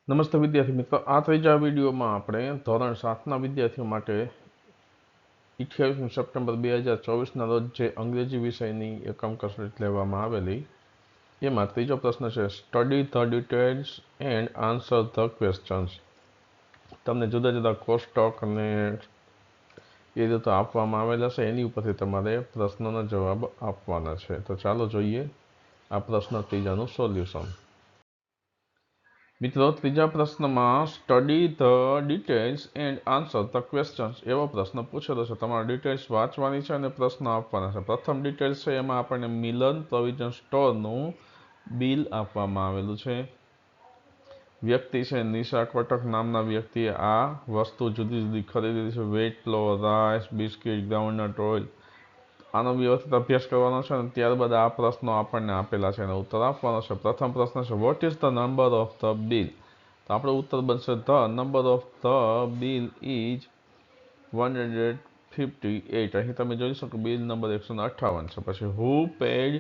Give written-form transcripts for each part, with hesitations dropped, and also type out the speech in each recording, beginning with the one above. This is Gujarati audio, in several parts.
નમસ્તે વિદ્યાર્થી મિત્રો, આ ત્રીજા વિડીયોમાં આપણે ધોરણ 7ના વિદ્યાર્થીઓ માટે 28 સપ્ટેમ્બર 2024ના રોજ જે અંગ્રેજી વિષયની એકમ કસરત લેવામાં આવેલી એમાં ત્રીજો પ્રશ્ન છે, study the details and answer the questions. તમને જુદા જુદા કોષ્ટક અને એ રીતે આપવામાં આવેલા છે, એની ઉપરથી તમારે પ્રશ્નોના જવાબ આપવાના છે. તો ચાલો જોઈએ આ પ્રશ્ન ત્રીજાનું સોલ્યુશન. મિત્રો, ત્રીજા પ્રશ્નમાં study the details and answer the questions એવો પ્રશ્ન પૂછેલો છે. તમારે ડિટેલ્સ વાંચવાની છે અને પ્રશ્ન આપવાના છે. પ્રથમ ડિટેલ્સ છે એમાં આપણને મિલન પ્રોવિઝન સ્ટોરનું બિલ આપવામાં આવેલું છે. વ્યક્તિ છે નિશા કોટક નામના વ્યક્તિએ આ વસ્તુ જુદી જુદી ખરીદેલી છે. Wheat flour, rice, biscuit, groundnut oil. આનો વ્યવસ્થિત અભ્યાસ કરવાનો છે અને ત્યારબાદ આ પ્રશ્નો આપણને આપેલા છે અને ઉત્તર આપવાનો છે. પ્રથમ પ્રશ્ન છે, vote is the number of the bill? તો આપણો ઉત્તર બનશે the number of the bill is 158. અહીં તમે જોઈ શકો બિલ નંબર 158 છે. પછી હુ પેડ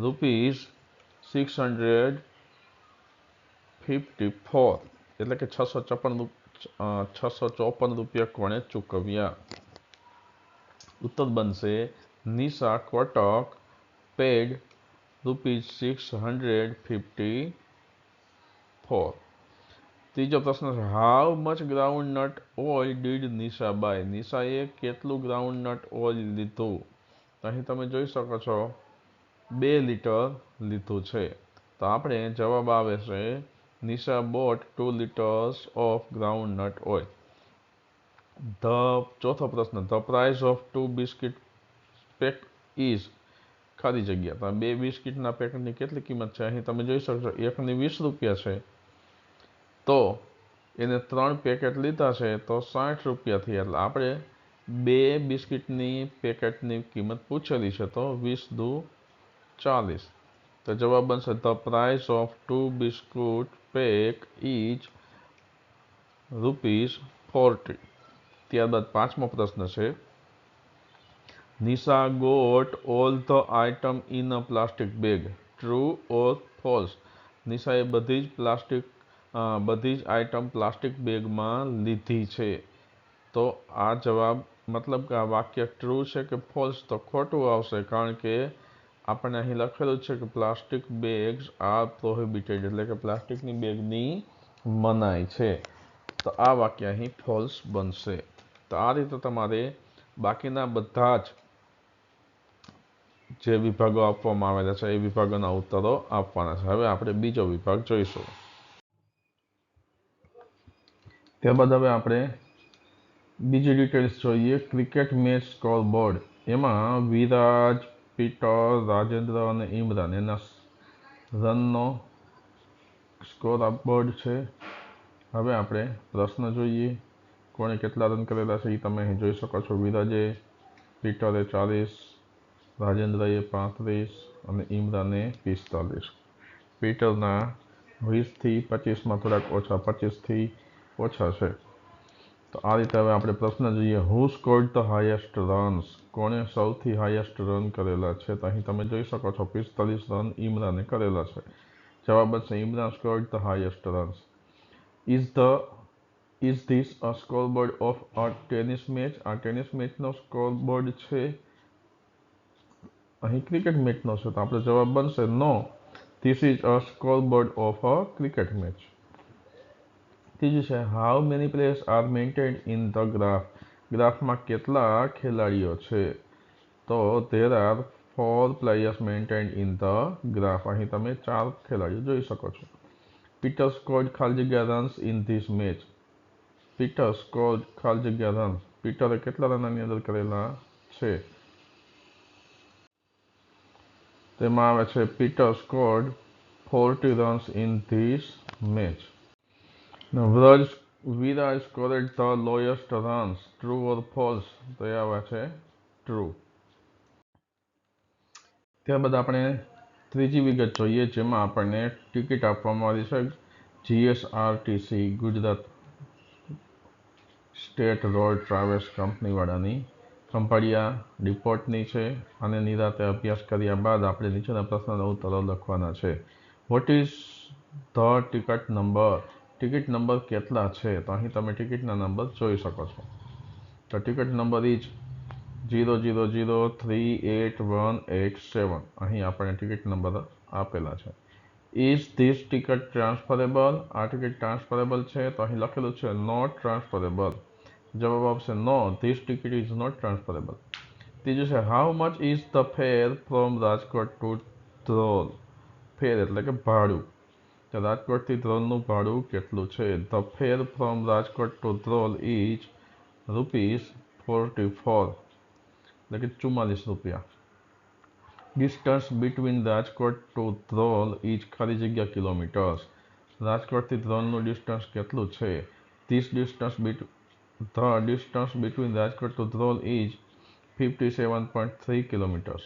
₹654 એટલે કે 654 રૂપિયા કોણે ચૂકવ્યા? ઉત્તર બનશે નિશા કોટક પેડ ₹654. ત્રીજો પ્રશ્ન છે, how much groundnut oil did Nisha buy? નિશાએ કેટલું ગ્રાઉન્ડનટ ઓઇલ લીધું? અહીં તમે જોઈ શકો છો 2 લીટર લીધું છે. તો આપણે જવાબ આવે છે Nisha boat 2 liters of groundnut oil. ચોથો પ્રશ્ન, the price of 2 biscuit pack is ખાલી જગ્યા. તો 2 બિસ્કિટના પેકેટની કેટલી કિંમત છે? અહીં તમે જોઈ શકો છો એકની 20 રૂપિયા છે. તો એને 3 પેકેટ લીધા છે તો 60 રૂપિયા થયા. એટલે આપણે 2 બિસ્કિટની પેકેટની કિંમત પૂછેલી છે તો 20 દુ 40. તો જવાબ બનશે the price of 2 biscuit pack is ₹40. ત્યારબાદ પાંચમો પ્રશ્ન છે, Nisha got all the item in a plastic bag. True or false? નિશાએ બધી જ આઇટમ પ્લાસ્ટિક બેગમાં લીધી છે. તો આ જવાબ મતલબ કે આ વાક્ય ટ્રુ છે કે ફોલ્સ? તો ખોટું આવશે, કારણ કે આપણને અહીં લખેલું છે કે પ્લાસ્ટિક બેગ્સ આર પ્રોહિબિટેડ, એટલે કે પ્લાસ્ટિકની બેગની મનાઈ છે. તો આ વાક્ય અહીં ફોલ્સ બનશે. તો આ રીતે તમારે બાકીના બધા જ જે વિભાગો આપવામાં આવેલા છે એ વિભાગોના ઉત્તરો આપવાના છે. હવે આપણે બીજો વિભાગ જોઈશું. ત્યારબાદ હવે આપણે બીજી ડિટેલ્સ જોઈએ. Cricket match score board. એમાં વિરાજ, પીટર, રાજેન્દ્ર અને ઇમરાન એના રનનો સ્કોર બોર્ડ છે. હવે આપણે પ્રશ્ન જોઈએ. કોણે કેટલા રન કરેલા છે એ તમે અહીં જોઈ શકો છો. વિરાજે, પીટરે 40, રાજેન્દ્રએ 35 અને ઇમરાને 45. પીટરના 20થી 25માં થોડાક ઓછા, 25થી ઓછા છે. તો આ રીતે હવે આપણે પ્રશ્ન જોઈએ. હુ સ્કોર્ડ ધ હાઈએસ્ટ રન્સ? કોણે સૌથી હાઈએસ્ટ રન કરેલા છે? તો અહીં તમે જોઈ શકો છો 45 રન ઇમરાને કરેલા છે. જવાબ બનશે Imran scored the highest runs. Is this a scoreboard of a tennis match? આ ટેનિસ મેચનો સ્કોરબોર્ડ છે? અહીં ક્રિકેટ મેચનો છે. તો આપણો જવાબ બનશે no, this is a scoreboard of a cricket match. ત્રીજું છે, how many players are maintained in the graph? ગ્રાફમાં કેટલા ખેલાડીઓ છે? તો there are 4 players maintained in the graph. અહીં તમે 4 ખેલાડીઓ જોઈ શકો છો. પીટર સ્કોર્ડ ખાલી જગ્યા runs in this match. Peter scored ખાલી જગ્યા રન્સ. પીટરે કેટલા રન આની અંદર કરેલા છે? તેમાં આવે છે Peter scored 40 runs in this match. Viraj scored the lowest runs. True or false? તો એ આવે છે ટ્રુ. ત્યારબાદ આપણે ત્રીજી વિગત જોઈએ, જેમાં આપણને ટિકિટ આપવામાં આવી છે GSRTC Gujarat state road travels કંપનીવાળાની ખંભાળિયા ડિપોર્ટની છે. અને નિરાતે અભ્યાસ કર્યા બાદ આપણે નીચેના પ્રશ્નોના ઉત્તરો લખવાના છે. Vote is the ticket number? Ticket number કેટલા છે તો અહીં તમે ટિકિટના નંબર જોઈ શકો છો. તો ટિકિટ નંબર ઇઝ 00038187. અહીં આપણે ટિકિટ નંબર આપેલા છે. Is this ticket transferable? આ ટિકિટ ટ્રાન્સફરેબલ છે તો અહીં લખેલું છે નોટ ટ્રાન્સફરેબલ. જવાબ આવશે no, this ticket is not transferable. ત્રીજું છે how much is the fare from Rajkot to Dhrol? Fare એટલે કે ભાડું. તો રાજકોટથી ધ્રોલનું ભાડું કેટલું છે? The fare from Rajkot to Dhrol is ₹44, એટલે કે 44 રૂપિયા. Distance between Rajkot to Dhrol is ખાલી જગ્યા કિલોમીટર્સ. રાજકોટથી ધ્રોલનું ડિસ્ટન્સ કેટલું છે? The distance between Rajkot to Dhrol is 57.3 kilometres.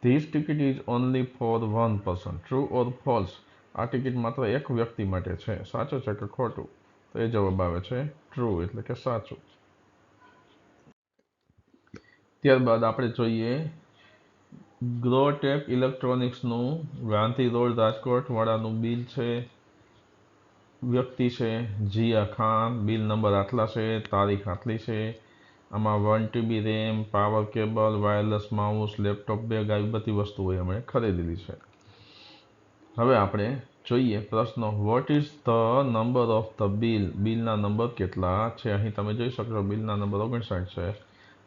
This ticket is only for one person. True or false? આ ટિકિટ માત્ર એક વ્યક્તિ માટે છે. સાચું છે કે ખોટું? તો એ જવાબ આવે છે ટ્રુ, એટલે કે સાચું. ત્યારબાદ આપણે જોઈએ ગ્રોટેક ઇલેક્ટ્રોનિક્સનું ગાંધી રોડ રાજકોટ વાળાનું બિલ છે. વ્યક્તિ છે જીયા ખાન. બિલ નંબર આટલા છે, તારીખ આટલી છે. આમાં 1 TB RAM, power cable, wireless mouse, laptop bag આવી બધી વસ્તુઓ અમે ખરીદેલી છે. હવે આપણે જોઈએ પ્રશ્નો. What is the number of the bill? બિલના નંબર કેટલા છે? અહીં તમે જોઈ શકો છો બિલના નંબર 59 છે.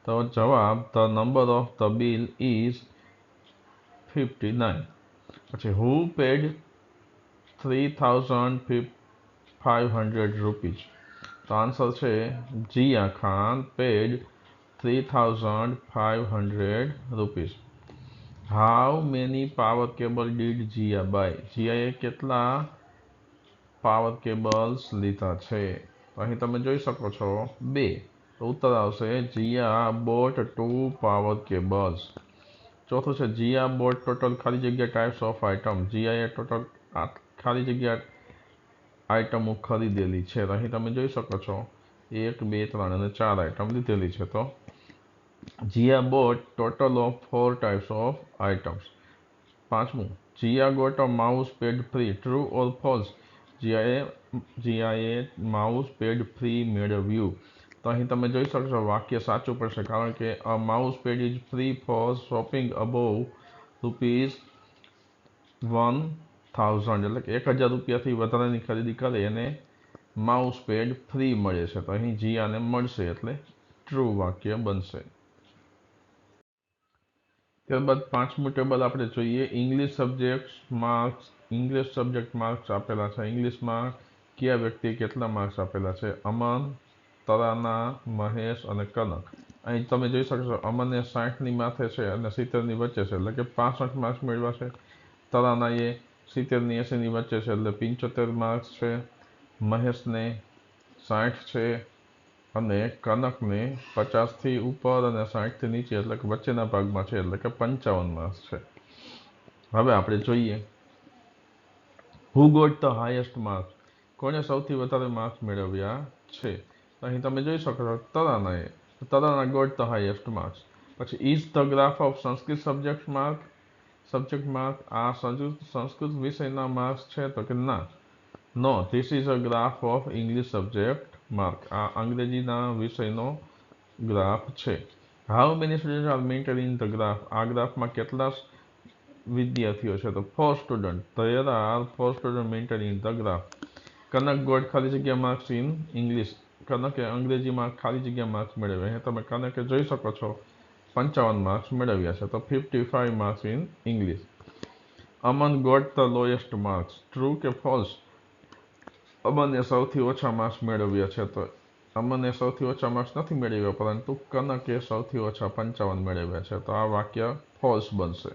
તો જવાબ the number of the bill is 59. પછી હુ પેડ 3500 રૂપીઝ? તો આન્સર છે Jiya Khan paid 3500 rupees. How many power cable did Jiya buy? જીયાએ કેટલા પાવર કેબલ્સ લીધા છે? તો અહીં તમે જોઈ શકો છો 2. તો ઉત્તર આવશે જીયા બોટ 2 પાવર કેબલ્સ. ચોથું છે જીયા બોટ ટોટલ ખાલી જગ્યા ટાઈપ્સ ઓફ આઇટમ. જીયાએ ટોટલ ખાલી જગ્યા આઇટમો ખરીદેલી છે. તો અહીં તમે જોઈ શકો છો 1, 2, 3 અને 4 આઇટમ લીધેલી છે. તો Jiya bought total of 4 types of items. પાંચમું Jiya got a mouse pad free. True or false? જીયાએ માઉસ પેડ ફ્રી મેળવ્યું. તો અહીં તમે જોઈ શકો છો વાક્ય સાચું પડશે, કારણ કે a mouse pad is free for shopping above ₹1000, એટલે કે 1000 રૂપિયાથી વધારાની ખરીદી કરે એને માઉસ પેડ ફ્રી મળે છે. તો અહીં જીયાને મળશે એટલે ટ્રુ વાક્ય બનશે. ત્યારબાદ પાંચમું ટેબલ આપણે જોઈએ ઇંગ્લિશ સબ્જેક્ટ માર્ક્સ આપેલા છે. ઇંગ્લિશમાં કયા વ્યક્તિએ કેટલા માર્ક્સ આપેલા છે? અમન, તરાના, મહેશ અને કનક. અહીં તમે જોઈ શકો છો અમને 60ની માથે છે અને 70ની વચ્ચે છે, એટલે કે 65 માર્ક્સ મેળવ્યા છે. તરાનાએ 70ની 80ની વચ્ચે છે, એટલે 75 માર્ક્સ છે. મહેશને 60 છે અને કનકને 50થી ઉપર અને 60થી નીચે, એટલે કે વચ્ચેના ભાગમાં છે, એટલે કે 55 માર્ક્સ છે. હવે આપણે જોઈએ who got the highest marks? કોણે સૌથી વધારે માર્ક્સ મેળવ્યા છે? તો અહીં તમે જોઈ શકો છો તરાનાએ. Tarana got the highest marks. પછી is the graph of Sanskrit subject mark? આ સંસ્કૃત વિષયના માર્ક્સ છે? તો કે ના, no, this is a graph of English subject mark. આ અંગ્રેજીના વિષયનો ગ્રાફ છે. How many student are mentioned in the graph? આ ગ્રાફમાં કેટલા વિદ્યાર્થીઓ છે? તો 4 student. There are 4 student mentioned in the graph. Kanak got ખાલી જગ્યા માર્ક્સ ઇન ઇંગ્લિશ. કનકે અંગ્રેજીમાં ખાલી જગ્યા માર્ક્સ મેળવ્યા. અહીં તમે કનકે જોઈ શકો છો 55 માર્ક્સ મેળવ્યા છે. તો 55 marks in English. Aman got the lowest marks. True કે ફોલ્સ? અમને સૌથી ઓછા માર્ક્સ મેળવ્યા છે. તો અમને સૌથી ઓછા માર્ક્સ નથી મેળવ્યા, પરંતુ કનકે સૌથી ઓછા 55 મેળવ્યા છે. તો આ વાક્ય ફોલ્સ બનશે.